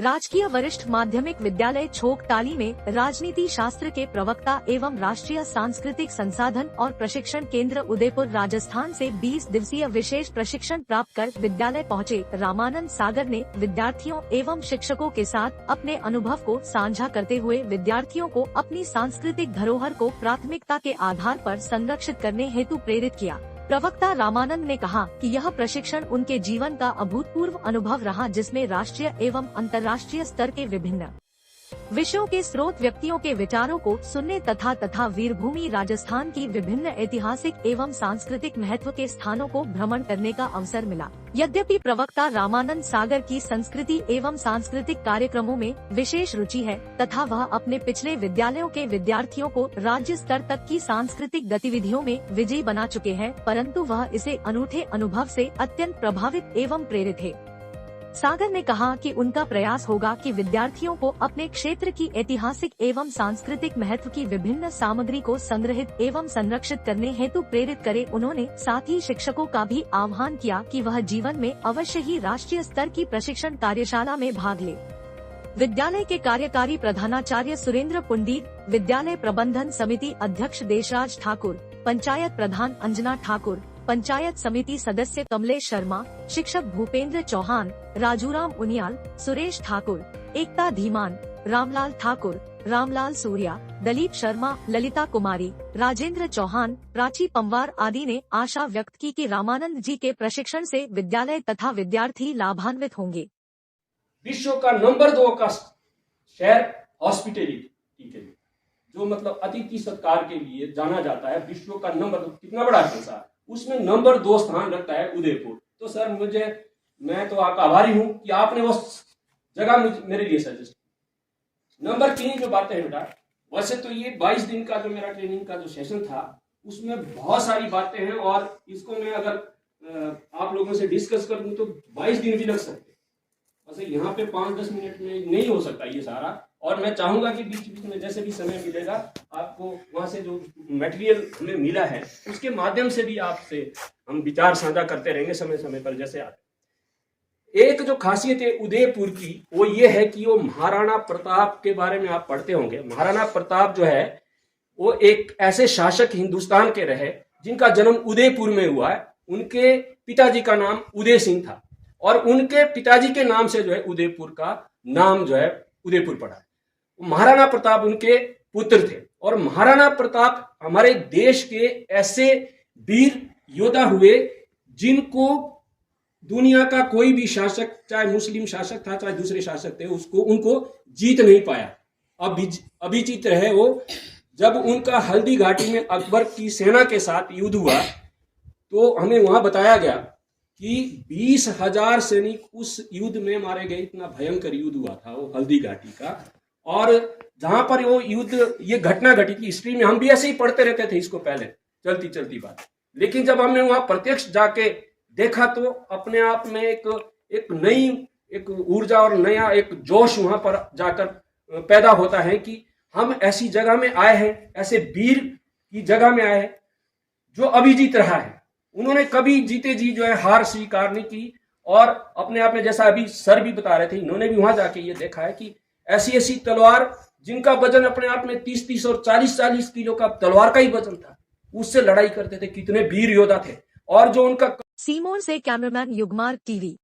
राजकीय वरिष्ठ माध्यमिक विद्यालय छोकटाली में राजनीति शास्त्र के प्रवक्ता एवं राष्ट्रीय सांस्कृतिक संसाधन और प्रशिक्षण केंद्र उदयपुर राजस्थान से 20 दिवसीय विशेष प्रशिक्षण प्राप्त कर विद्यालय पहुंचे रामानंद सागर ने विद्यार्थियों एवं शिक्षकों के साथ अपने अनुभव को साझा करते हुए विद्यार्थियों को अपनी सांस्कृतिक धरोहर को प्राथमिकता के आधार पर संरक्षित करने हेतु प्रेरित किया। प्रवक्ता रामानंद ने कहा कि यह प्रशिक्षण उनके जीवन का अभूतपूर्व अनुभव रहा, जिसमें राष्ट्रीय एवं अंतर्राष्ट्रीय स्तर के विभिन्न विषयों के स्रोत व्यक्तियों के विचारों को सुनने तथा वीरभूमि राजस्थान की विभिन्न ऐतिहासिक एवं सांस्कृतिक महत्व के स्थानों को भ्रमण करने का अवसर मिला। यद्यपि प्रवक्ता रामानंद सागर की संस्कृति एवं सांस्कृतिक कार्यक्रमों में विशेष रुचि है तथा वह अपने पिछले विद्यालयों के विद्यार्थियों को राज्य स्तर तक की सांस्कृतिक गतिविधियों में विजयी बना चुके हैं, परंतु वह इसे अनूठे अनुभव से अत्यंत प्रभावित एवं प्रेरित है। सागर ने कहा कि उनका प्रयास होगा कि विद्यार्थियों को अपने क्षेत्र की ऐतिहासिक एवं सांस्कृतिक महत्व की विभिन्न सामग्री को संग्रहित एवं संरक्षित करने हेतु प्रेरित करे। उन्होंने साथ ही शिक्षकों का भी आह्वान किया कि वह जीवन में अवश्य ही राष्ट्रीय स्तर की प्रशिक्षण कार्यशाला में भाग ले। विद्यालय के कार्यकारी प्रधानाचार्य सुरेंद्र पुंडीर, विद्यालय प्रबंधन समिति अध्यक्ष देशराज ठाकुर, पंचायत प्रधान अंजना ठाकुर, पंचायत समिति सदस्य कमलेश शर्मा, शिक्षक भूपेंद्र चौहान, राजूराम उनियाल, सुरेश ठाकुर, एकता धीमान, रामलाल ठाकुर, रामलाल सूर्या, दलीप शर्मा, ललिता कुमारी, राजेंद्र चौहान, प्राची पंवार आदि ने आशा व्यक्त की कि रामानंद जी के प्रशिक्षण से विद्यालय तथा विद्यार्थी लाभान्वित होंगे। विश्व का नंबर 2 का शहर हॉस्पिटैलिटी के लिए, जो मतलब अतिथि सत्कार के लिए जाना जाता है, विश्व का नंबर 2, कितना बड़ा संसार, उसमें नंबर 2 स्थान रखता है उदयपुर। तो सर मैं तो आपका आभारी हूं कि आपने वो जगह मेरे लिए सजेस्ट। नंबर 3 जो बातें हैं बेटा, वैसे तो ये 22 दिन का जो मेरा ट्रेनिंग का जो सेशन था उसमें बहुत सारी बातें हैं और इसको मैं अगर आप लोगों से डिस्कस कर दूं तो 22 दिन भी लग सकते। वैसे यहाँ पे 5-10 मिनट में नहीं हो सकता ये सारा, और मैं चाहूंगा कि बीच बीच में जैसे भी समय मिलेगा आपको वहां से जो मटेरियल हमें मिला है उसके माध्यम से भी आपसे हम विचार साझा करते रहेंगे समय समय पर जैसे आते। एक जो खासियत है उदयपुर की वो ये है कि वो महाराणा प्रताप के बारे में आप पढ़ते होंगे। महाराणा प्रताप जो है वो एक ऐसे शासक हिंदुस्तान के रहे जिनका जन्म उदयपुर में हुआ है। उनके पिताजी का नाम उदय सिंह था और उनके पिताजी के नाम से जो है उदयपुर का नाम जो है उदयपुर पड़ा है। महाराणा प्रताप उनके पुत्र थे और महाराणा प्रताप हमारे देश के ऐसे वीर योद्धा हुए जिनको दुनिया का कोई भी शासक, चाहे मुस्लिम शासक था चाहे दूसरे शासक थे, उनको जीत नहीं पाया। अभिजीत रहे वो। जब उनका हल्दी घाटी में अकबर की सेना के साथ युद्ध हुआ तो हमें वहां बताया गया कि 20,000 सैनिक उस युद्ध में मारे गए। इतना भयंकर युद्ध हुआ था वो हल्दी घाटी का। और जहां पर वो युद्ध, ये घटना घटी थी, हिस्ट्री में हम भी ऐसे ही पढ़ते रहते थे इसको पहले, चलती चलती बात। लेकिन जब हमने वहां प्रत्यक्ष जाके देखा तो अपने आप में एक नई एक ऊर्जा और नया एक जोश वहां पर जाकर पैदा होता है कि हम ऐसी जगह में आए हैं, ऐसे वीर की जगह में आए हैं जो अभिजीत रहा है। उन्होंने कभी जीते जी जो है हार स्वीकार नहीं की और अपने आप में, जैसा अभी सर भी बता रहे थे, इन्होंने भी वहां जाके ये देखा है कि ऐसी ऐसी तलवार जिनका वजन अपने आप में 30-30 और 40-40 किलो का तलवार का ही वजन था, उससे लड़ाई करते थे। कितने वीर योद्धा थे। और जो उनका सीमोन से कैमरामैन युगमार टीवी।